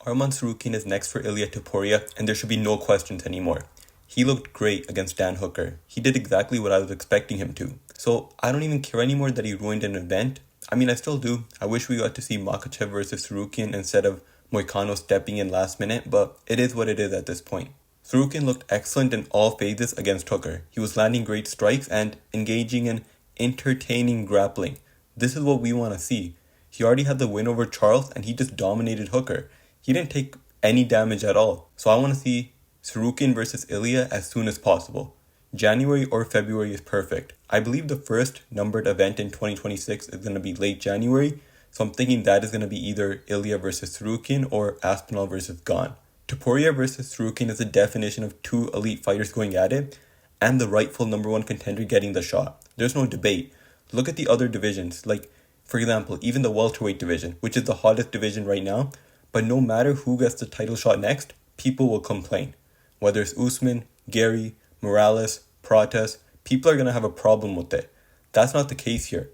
Arman Tsarukyan is next for Ilia Topuria, and there should be no questions anymore. He looked great against Dan Hooker. He did exactly what I was expecting him to. So I don't even care anymore that he ruined an event. I mean, I still do. I wish we got to see Makhachev versus Tsarukyan instead of Moicano stepping in last minute, but it is what it is at this point. Tsarukyan looked excellent in all phases against Hooker. He was landing great strikes and engaging in entertaining grappling. This is what we want to see. He already had the win over Charles and he just dominated Hooker. He didn't take any damage at all. So I want to see Tsarukyan versus Ilia as soon as possible. January or February is perfect. I believe the first numbered event in 2026 is going to be late January, so I'm thinking that is going to be either Ilia versus Tsarukyan or Aspinall versus Gane. Topuria versus Tsarukyan is the definition of two elite fighters going at it, and the rightful number one contender getting the shot. There's no debate. Look at the other divisions, like, for example, even the welterweight division, which is the hottest division right now, but no matter who gets the title shot next, people will complain. Whether it's Usman, Gary, Morales, Prates, people are going to have a problem with it. That's not the case here.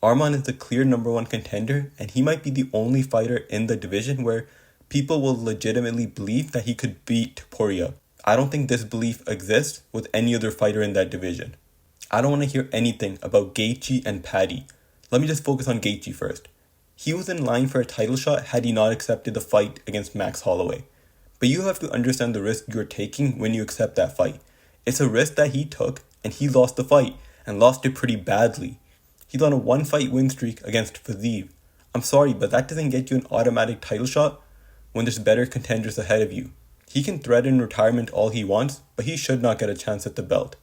Arman is the clear number one contender, and he might be the only fighter in the division where people will legitimately believe that he could beat Topuria. I don't think this belief exists with any other fighter in that division. I don't want to hear anything about Gaethje and Paddy. Let me just focus on Gaethje first. He was in line for a title shot had he not accepted the fight against Max Holloway. But you have to understand the risk you're taking when you accept that fight. It's a risk that he took, and he lost the fight, and lost it pretty badly. He's on a one-fight win streak against Fiziev. I'm sorry, but that doesn't get you an automatic title shot when there's better contenders ahead of you. He can threaten retirement all he wants, but he should not get a chance at the belt.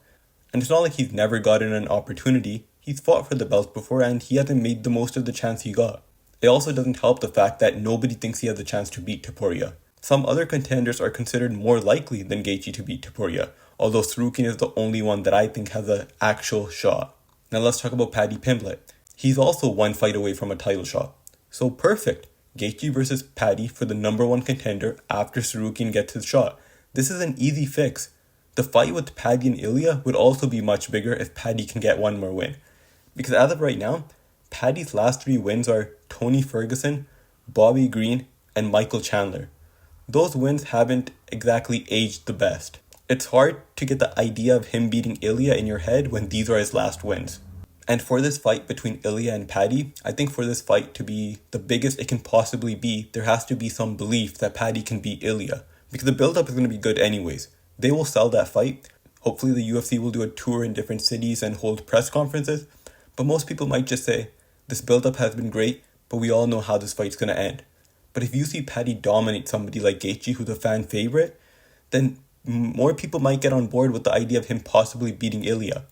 And it's not like he's never gotten an opportunity. He's fought for the belt before, and he hasn't made the most of the chance he got. It also doesn't help the fact that nobody thinks he has a chance to beat Topuria. Some other contenders are considered more likely than Gaethje to beat Topuria, although Tsarukyan is the only one that I think has an actual shot. Now let's talk about Paddy Pimblett. He's also one fight away from a title shot. So perfect. Gaethje versus Paddy for the number one contender after Tsarukyan gets his shot. This is an easy fix. The fight with Paddy and Ilia would also be much bigger if Paddy can get one more win. Because as of right now, Paddy's last 3 wins are Tony Ferguson, Bobby Green, and Michael Chandler. Those wins haven't exactly aged the best. It's hard to get the idea of him beating Ilia in your head when these are his last wins. And for this fight between Ilia and Paddy, I think for this fight to be the biggest it can possibly be, there has to be some belief that Paddy can beat Ilia. Because the build-up is going to be good anyways. They will sell that fight. Hopefully the UFC will do a tour in different cities and hold press conferences. But most people might just say, this build-up has been great, but we all know how this fight's going to end. But if you see Paddy dominate somebody like Gaethje, who's a fan favorite, then more people might get on board with the idea of him possibly beating Ilia.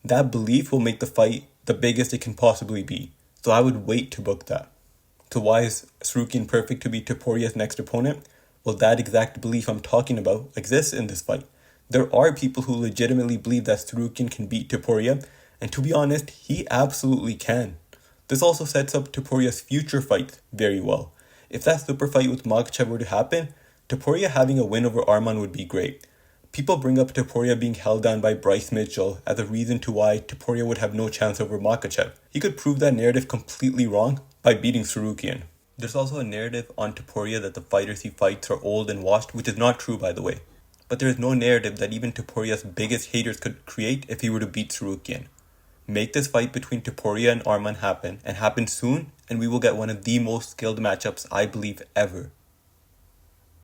That belief will make the fight the biggest it can possibly be. So I would wait to book that. So why is Tsarukyan perfect to be Topuria's next opponent? Well, that exact belief I'm talking about exists in this fight. There are people who legitimately believe that Tsarukyan can beat Topuria, and to be honest, he absolutely can. This also sets up Topuria's future fights very well. If that super fight with Makhachev were to happen, Topuria having a win over Arman would be great. People bring up Topuria being held down by Bryce Mitchell as a reason to why Topuria would have no chance over Makhachev. He could prove that narrative completely wrong by beating Tsarukyan. There's also a narrative on Topuria that the fighters he fights are old and washed, which is not true by the way. But there is no narrative that even Topuria's biggest haters could create if he were to beat Tsarukyan. Make this fight between Topuria and Arman happen, and happen soon, and we will get one of the most skilled matchups I believe ever.